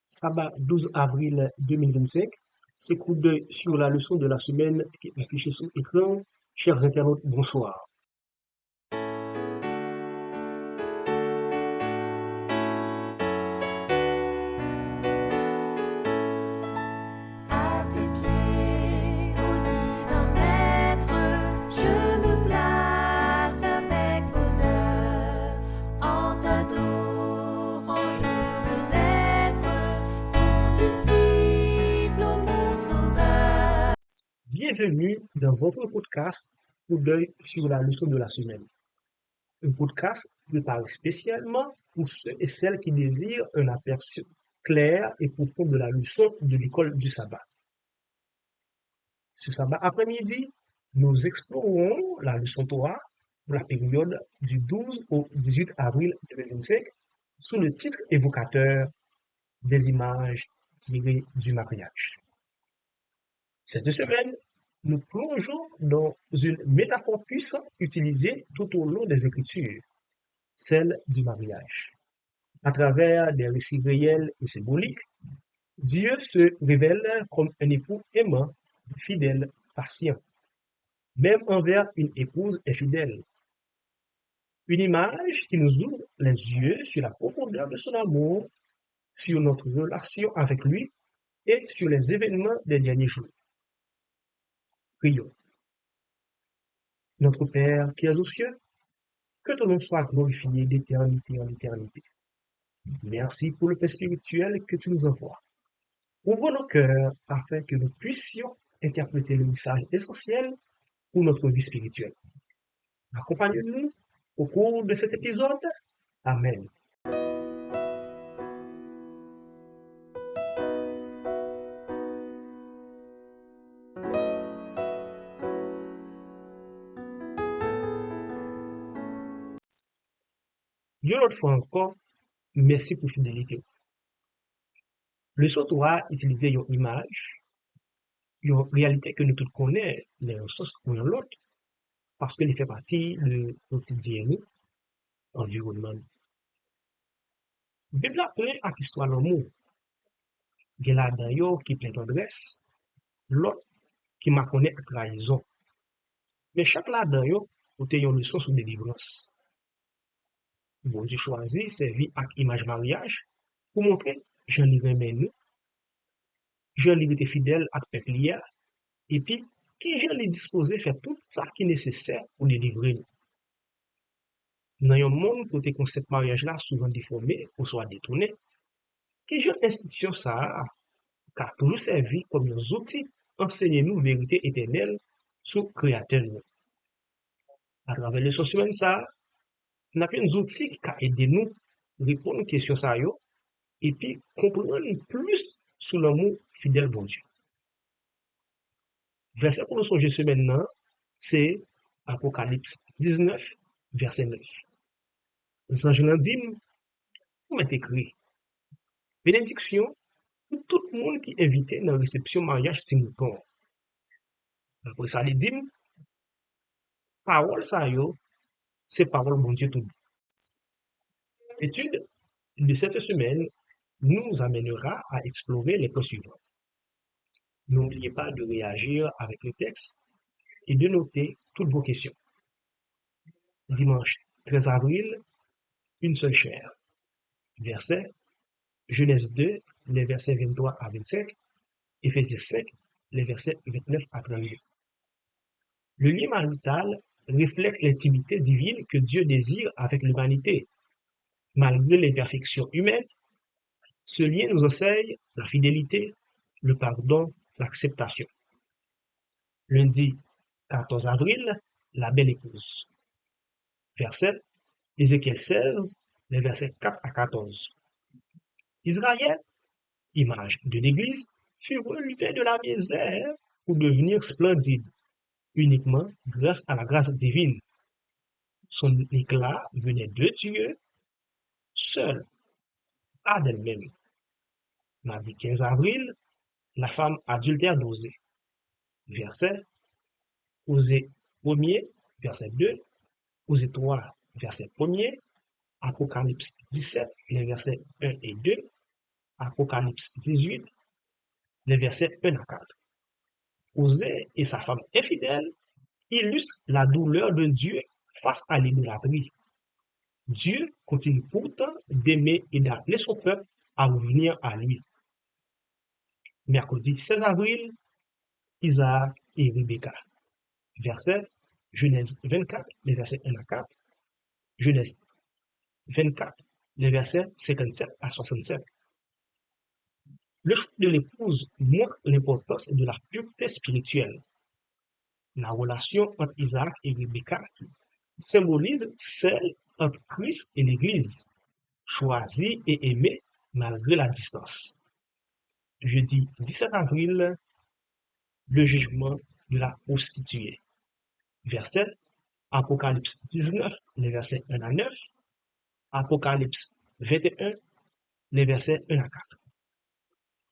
Sabbat 12 avril 2025. C'est coup d'œil sur la leçon de la semaine qui est affichée sur l'écran. Chers internautes, bonsoir. À tes pieds, ô divin maître, je me place avec bonheur. En t'adorant, je veux être ton disciple, ô mon sauveur. Bienvenue dans votre podcast coup d'œil sur la leçon de la semaine. Un podcast préparé spécialement pour ceux et celles qui désirent un aperçu clair et profond de la leçon de l'école du sabbat. Ce sabbat après-midi, nous explorerons la leçon Torah pour la période du 12 au 18 avril 2025 sous le titre évocateur des images tirées du mariage. Cette semaine, nous plongeons dans une métaphore puissante utilisée tout au long des Écritures, celle du mariage. À travers des récits réels et symboliques, Dieu se révèle comme un époux aimant, fidèle, patient, même envers une épouse infidèle. Une image qui nous ouvre les yeux sur la profondeur de son amour, sur notre relation avec lui et sur les événements des derniers jours. Prions. Notre Père qui es aux cieux, que ton nom soit glorifié d'éternité en éternité. Merci pour le paix spirituel que tu nous envoies. Ouvre nos cœurs afin que nous puissions interpréter le message essentiel pour notre vie spirituelle. Accompagne-nous au cours de cet épisode. Amen. Une autre fois encore, merci pour fidélité. Le Torah utilisait une image, une réalité que nous tous connaissons, dans un sens ou dans l'autre, parce qu'elle fait partie de notre quotidien, environnement. La Bible a plein à l'histoire de l'amour. Il y a là-dedans qui plein tendresse, l'autre qui m'a connaît à trahison. Mais chaque là-dedans, vous avez une leçon sur délivrance. Bon Dieu choisit servir avec image mariage pour montrer j'en ai remis nous, j'en ai été fidèle à peuple et puis qui j'en ai disposé faire tout ça qui est nécessaire pour délivrer nous. Dans un monde où le concept mariage là souvent déformé ou soit détourné, qui j'en institution ça a toujours servi comme un outil enseigner nous vérité éternelle sur créateur nous. À travers les sciences humaines ça, on a plein d'outils qui aident nous répondre aux questions ça yo, et puis comprendre plus sur l'amour fidèle bon Dieu. Verset pour nous songer ce maintenant, c'est Apocalypse 19, verset 9. L'ange nan dit, vous m'êtes écrit, bénédiction pour tout le monde qui est invité dans la réception mariage de mouton. Après ça, il dit, parole ça yo, c'est parole bon Dieu tout. L'étude de cette semaine nous amènera à explorer les points suivants. N'oubliez pas de réagir avec le texte et de noter toutes vos questions. Dimanche 13 avril, une seule chair. Verset, Genèse 2, les versets 23 à 25, Éphésiens 5, les versets 29 à 32. Le lien marital reflète l'intimité divine que Dieu désire avec l'humanité. Malgré l'imperfection humaine, ce lien nous enseigne la fidélité, le pardon, l'acceptation. Lundi 14 avril, la belle épouse. Verset, Ézéchiel 16, les versets 4 à 14. Israël, image de l'Église, fut relevé de la misère pour devenir splendide, uniquement grâce à la grâce divine. Son éclat venait de Dieu, seul, pas d'elle-même. Mardi 15 avril, la femme adultère d'Osée. Verset, Osée 1er, verset 2, Osée 3, verset 1er, Apocalypse 17, les versets 1 et 2, Apocalypse 18, les versets 1 à 4. Osée et sa femme infidèle illustrent la douleur de Dieu face à l'idolâtrie. Dieu continue pourtant d'aimer et d'appeler son peuple à revenir à lui. Mercredi 16 avril, Isaac et Rebecca. Verset Genèse 24, les versets 1 à 4. Genèse 24, les versets 57 à 67. Le choix de l'épouse montre l'importance de la pureté spirituelle. La relation entre Isaac et Rebecca symbolise celle entre Christ et l'Église, choisie et aimée malgré la distance. Jeudi 17 avril, le jugement de la prostituée. Verset Apocalypse 19, les versets 1 à 9. Apocalypse 21, les versets 1 à 4.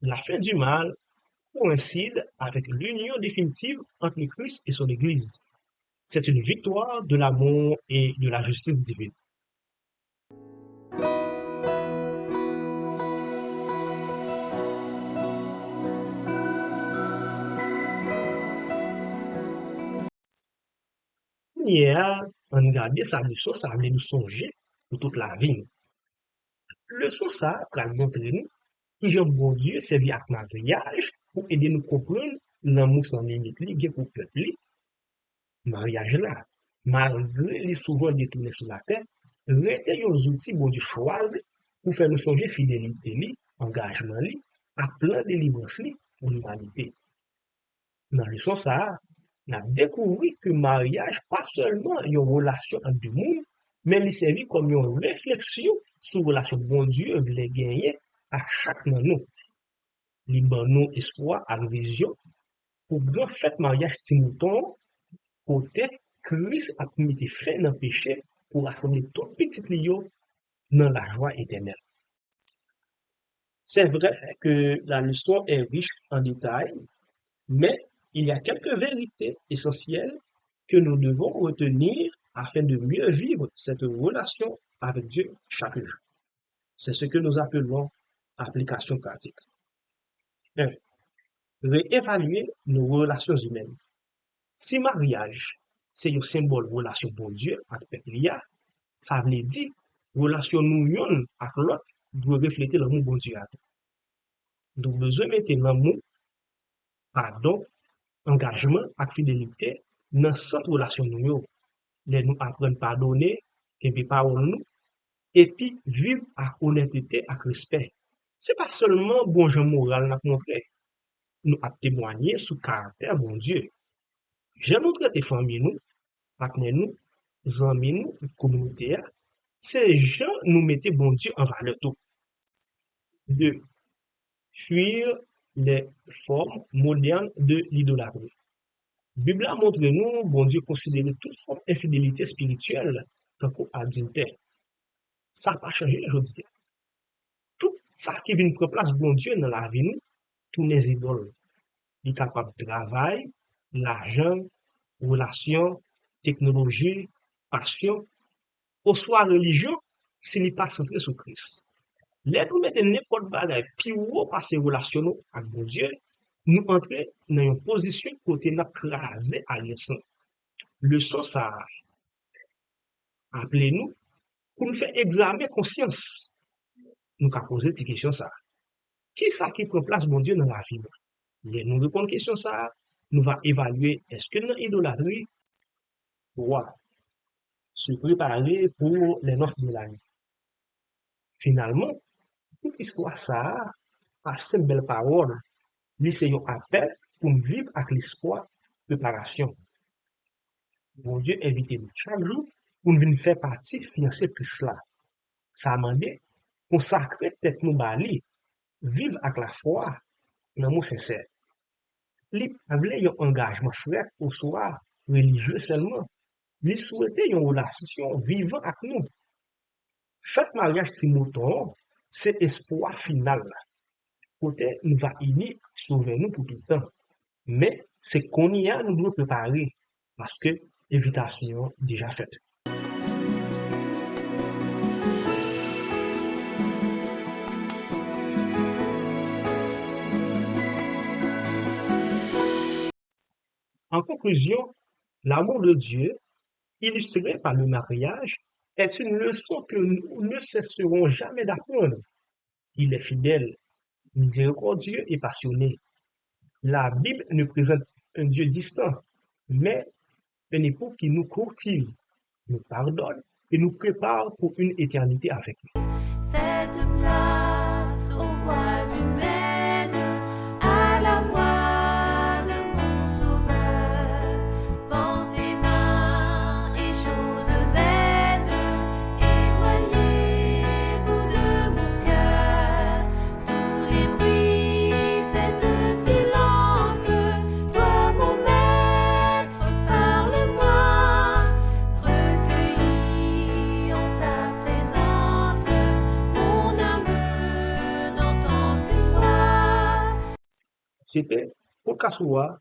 La fin du mal coïncide avec l'union définitive entre le Christ et son Église. C'est une victoire de l'amour et de la justice divine. Hier, on regardait sa leçon, ça allait nous songer pour toute la vie. Leçon ça, pral montrer nous qui j'aime bon Dieu servi avec mariage pour aider nous comprendre l'amour sans limite li gen pour peuple li. Mariage là, malgré les souvent détournés sur la terre, rete yon outil bon Dieu choisi pour faire nous songer fidélité li, engagement li, à plan délivrance li pour l'humanité. Dans leçon ça, on a découvert que mariage pas seulement une relation entre deux mondes, mais il servi comme une réflexion sur la relation bon Dieu voulait gagner à chaque de nous. Il ban nous espoir à vision pour grand fait mariage ti mouton côté Christ a mis fin dans péché pour rassembler tout petit lio dans la joie éternelle. C'est vrai que la leçon est riche en détails, mais il y a quelques vérités essentielles que nous devons retenir afin de mieux vivre cette relation avec Dieu chaque jour. C'est ce que nous appelons application pratique. 1. Réévaluer nos relations humaines. Si mariage, c'est un symbole de relation pour Dieu avec peuple, ça veut dire relation nous yon avec l'autre doit refléter l'amour bon Dieu. Donc, besoin de mettre l'amour, pardon, engagement et fidélité dans cette relation nous. Nous apprendre à pardonner, et puis parole nous, et puis vivre avec honnêteté et respect. C'est pas seulement bon genre moral nous montrer. Nous avons témoigné sur le caractère bon Dieu. J'aime nous traiter famille nous, partenaires nous, amis nous, communauté. Ces gens nous mettaient bon Dieu en valeur tout. 2. Fuir les formes modernes de l'idolâtrie. La Bible a montré nous, bon Dieu considérait toute forme d'infidélité spirituelle tant qu'adultère. Ça n'a pas changé aujourd'hui. Tout ça qui vient prendre place, bon Dieu, dans la vie, nous, tous les idoles. Il est capable de travail, l'argent, relations, technologie, passion, ou soit religion, s'il n'est pas centré sur Christ. Là, nous mettons n'importe bagaille, puis ou passer relation avec bon Dieu, nous entrer dans une position côté n'a crasé à l'instant. Le son ça, appelez-nous, pour nous faire examiner conscience. Nous avons posé cette question ça. Qui ça qui prend place, bon Dieu, dans la vie? Nous répondons à la question ça, nous allons évaluer est-ce que dans l'idolâtrie, doit se préparer pour les noces de la vie. Finalement, toute histoire ça, a cette belle parole, c'est un appel pour nous vivre avec l'espoir de préparation. Bon Dieu invite nous chaque jour pour nous venir faire partie fiancée de cela. Ça a demandé consacrer tête nous bali, vivre avec la foi, l'amour sincère. Il avait un engagement frère au soir religieux seulement. Il souhaitait une relation vivante avec nous. Chaque mariage Timothée, c'est espoir final. Côté nous va unir, sauver nous pour tout le temps. Mais c'est qu'on y a, nous devons préparer parce que l'invitation est déjà faite. En conclusion, l'amour de Dieu, illustré par le mariage, est une leçon que nous ne cesserons jamais d'apprendre. Il est fidèle, miséricordieux et passionné. La Bible ne présente un Dieu distant, mais un époux qui nous courtise, nous pardonne et nous prépare pour une éternité avec lui. Faites place aux voix humaines, à la voix de mon sauveur. Pensez vains et choses vaines, éloignez-vous de mon cœur. Tous les bruits, faites silence. Toi, mon maître, parle-moi. Recueilli en ta présence, mon âme n'entend que toi. C'était Pokasoa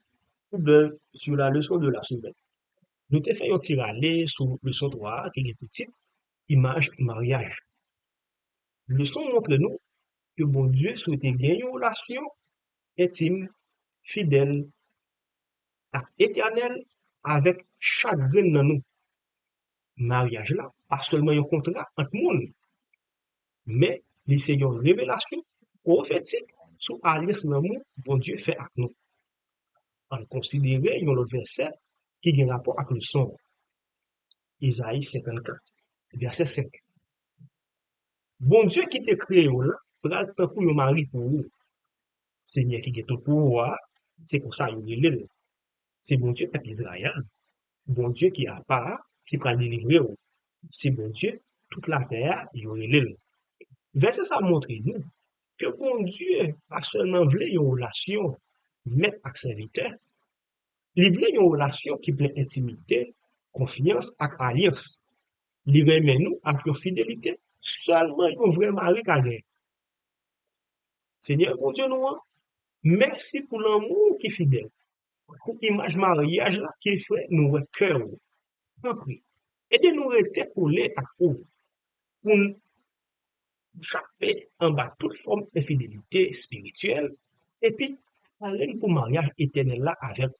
sur la leçon de la semaine. Nous te faisons tirer sur leçon 3 qui est petite image mariage. Leçon montre nous que bon Dieu souhaitait gagner une relation intime, fidèle, et éternelle avec chacun de nous. Mariage là, pas seulement un contrat entre monde, mais c'est une révélation prophétique sur alliance l'amour bon Dieu fait avec nous. On considère un autre verset qui a un rapport avec le son. Isaïe 54, verset 5. Bon Dieu qui t'a créé là, pral tant pour un mari pour vous. Seigneur qui a tout pouvoir, c'est pour ça qu'il est là. C'est bon Dieu peuple Israël. Bon Dieu qui a part, qui pral délivrer vous. C'est bon Dieu, toute la terre, il est là. Verset ça montre nous que bon Dieu pas seulement voulu une relation maître avec serviteur, il voulait une relation qui pleine intimité, confiance et alliance. Il remet nous avec une fidélité, seulement un vrai mari qui a gagné. Seigneur, bon Dieu, nous, merci pour l'amour qui est fidèle, pour l'image mariage là qui fait nous cœur. Compris. Aidez-nous à rester collés à vous, pour nous échapper en bas toute forme d'infidélité spirituelle, et puis aller pour mariage éternel là avec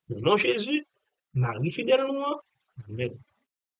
le nom Jésus, Marie fidèle nous. Amen.